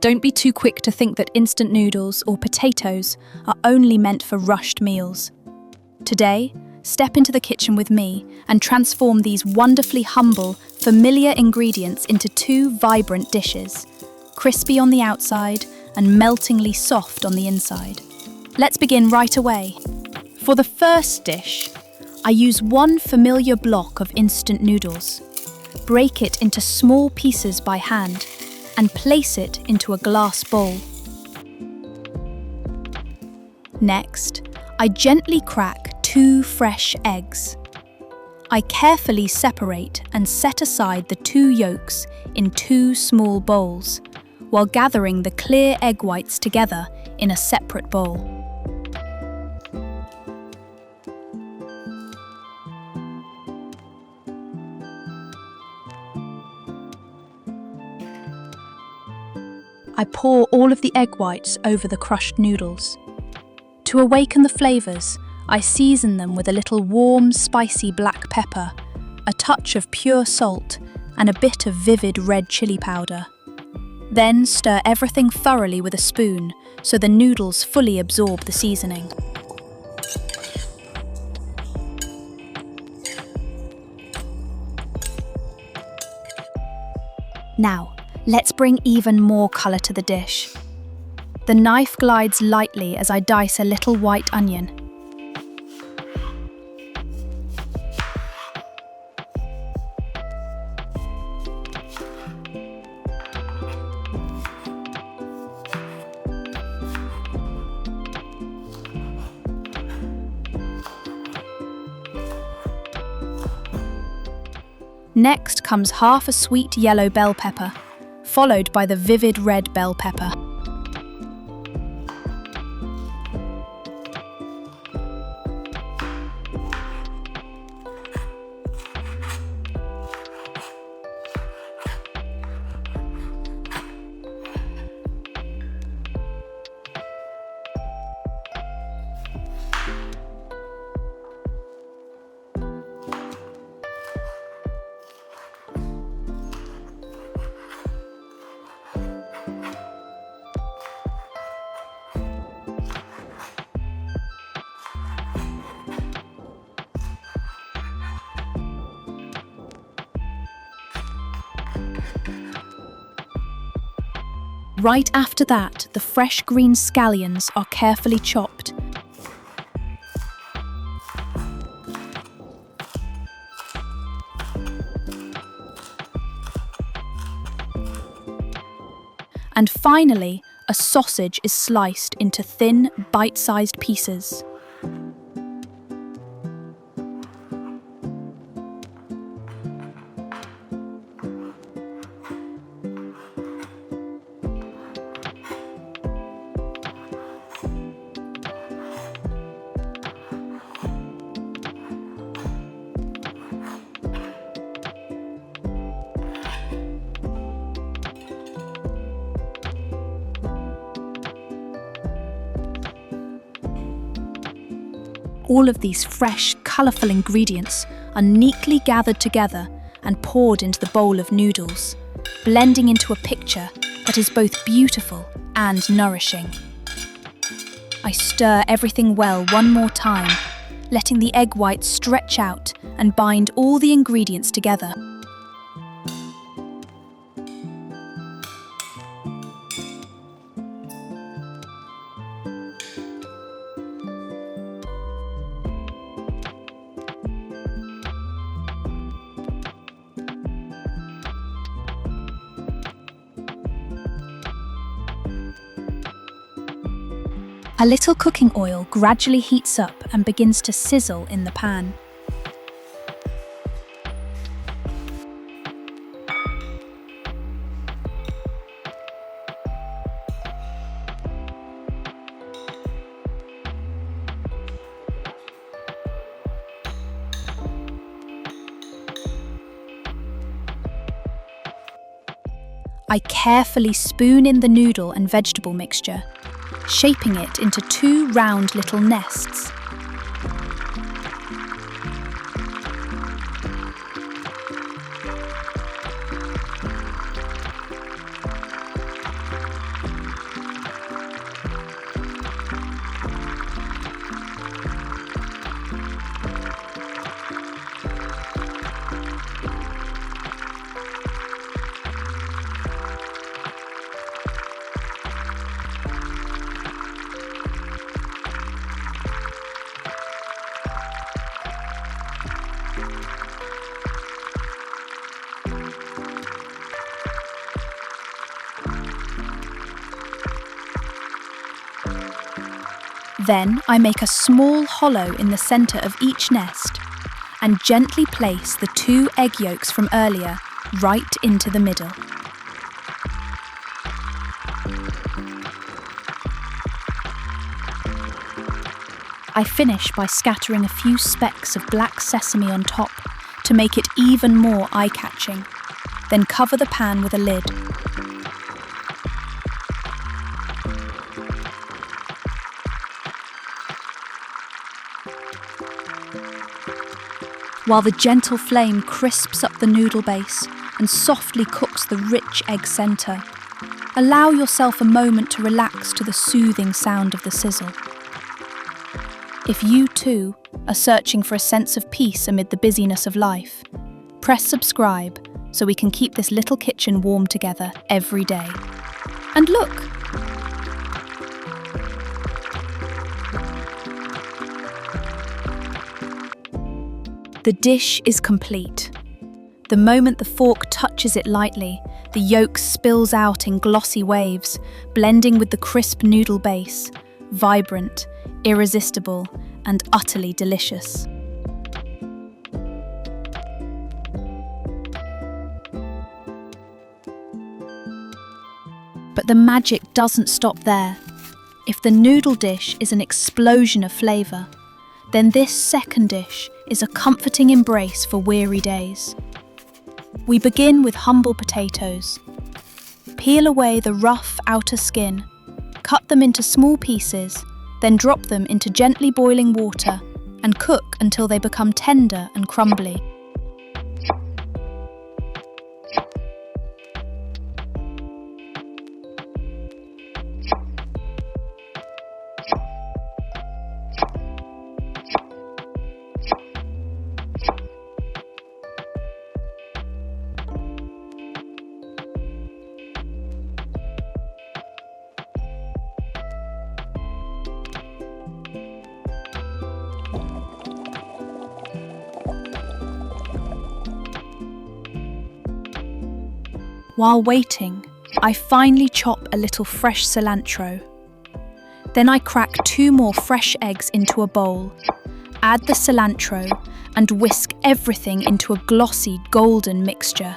Don't be too quick to think that instant noodles or potatoes are only meant for rushed meals. Today, step into the kitchen with me and transform these wonderfully humble, familiar ingredients into two vibrant dishes, crispy on the outside and meltingly soft on the inside. Let's begin right away. For the first dish, I use one familiar block of instant noodles. Break it into small pieces by hand and place it into a glass bowl. Next, I gently crack 2 fresh eggs. I carefully separate and set aside the 2 yolks in 2 small bowls, while gathering the clear egg whites together in a separate bowl. I pour all of the egg whites over the crushed noodles. To awaken the flavours, I season them with a little warm, spicy black pepper, a touch of pure salt, and a bit of vivid red chili powder. Then stir everything thoroughly with a spoon so the noodles fully absorb the seasoning. Now, let's bring even more colour to the dish. The knife glides lightly as I dice a little white onion. Next comes half a sweet yellow bell pepper, followed by the vivid red bell pepper. Right after that, the fresh green scallions are carefully chopped. And finally, a sausage is sliced into thin, bite-sized pieces. All of these fresh, colourful ingredients are neatly gathered together and poured into the bowl of noodles, blending into a picture that is both beautiful and nourishing. I stir everything well one more time, letting the egg whites stretch out and bind all the ingredients together. A little cooking oil gradually heats up and begins to sizzle in the pan. I carefully spoon in the noodle and vegetable mixture, shaping it into 2 round little nests. Then I make a small hollow in the center of each nest and gently place the 2 egg yolks from earlier right into the middle. I finish by scattering a few specks of black sesame on top to make it even more eye-catching, then cover the pan with a lid. While the gentle flame crisps up the noodle base and softly cooks the rich egg centre, allow yourself a moment to relax to the soothing sound of the sizzle. If you too are searching for a sense of peace amid the busyness of life, press subscribe so we can keep this little kitchen warm together every day. And look! The dish is complete. The moment the fork touches it lightly, the yolk spills out in glossy waves, blending with the crisp noodle base, vibrant, irresistible, and utterly delicious. But the magic doesn't stop there. If the noodle dish is an explosion of flavour, then this second dish is a comforting embrace for weary days. We begin with humble potatoes. Peel away the rough outer skin, cut them into small pieces, then drop them into gently boiling water and cook until they become tender and crumbly. While waiting, I finely chop a little fresh cilantro. Then I crack 2 more fresh eggs into a bowl, add the cilantro, and whisk everything into a glossy golden mixture.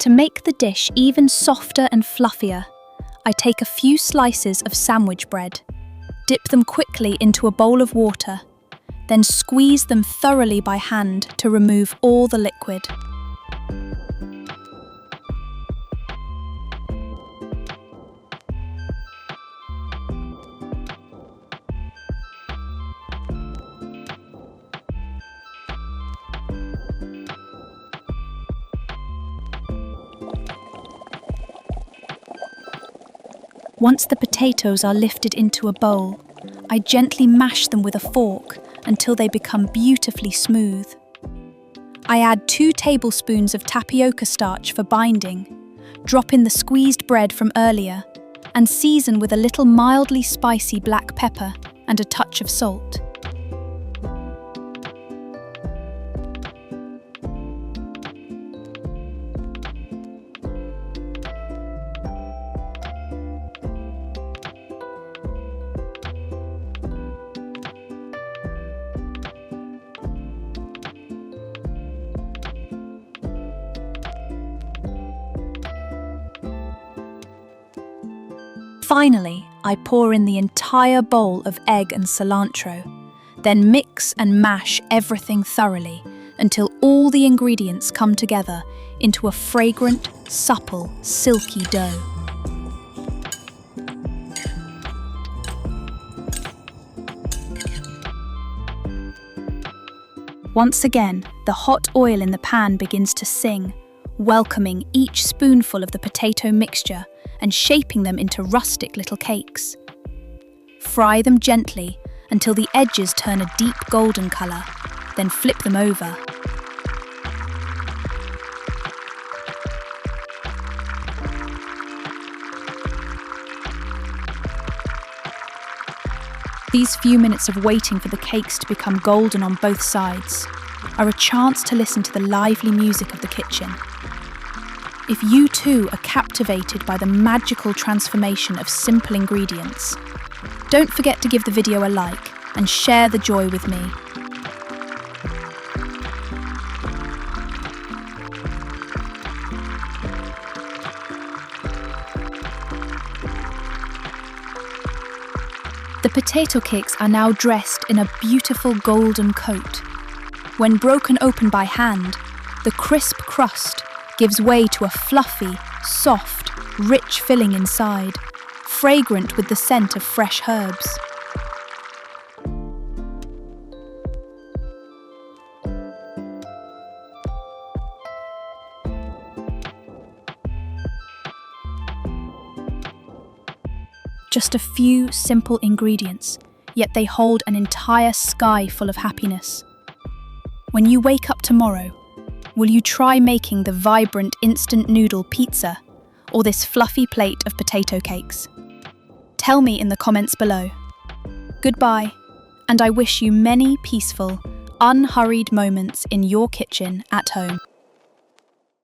To make the dish even softer and fluffier, I take a few slices of sandwich bread, dip them quickly into a bowl of water, then squeeze them thoroughly by hand to remove all the liquid. Once the potatoes are lifted into a bowl, I gently mash them with a fork until they become beautifully smooth. I add 2 tablespoons of tapioca starch for binding, drop in the squeezed bread from earlier, and season with a little mildly spicy black pepper and a touch of salt. Finally, I pour in the entire bowl of egg and cilantro, then mix and mash everything thoroughly until all the ingredients come together into a fragrant, supple, silky dough. Once again, the hot oil in the pan begins to sing, welcoming each spoonful of the potato mixture and shaping them into rustic little cakes. Fry them gently until the edges turn a deep golden colour, then flip them over. These few minutes of waiting for the cakes to become golden on both sides are a chance to listen to the lively music of the kitchen. If you too are captivated by the magical transformation of simple ingredients, don't forget to give the video a like and share the joy with me. The potato cakes are now dressed in a beautiful golden coat. When broken open by hand, the crisp crust gives way to a fluffy, soft, rich filling inside, fragrant with the scent of fresh herbs. Just a few simple ingredients, yet they hold an entire sky full of happiness. When you wake up tomorrow, will you try making the vibrant instant noodle pizza or this fluffy plate of potato cakes? Tell me in the comments below. Goodbye, and I wish you many peaceful, unhurried moments in your kitchen at home.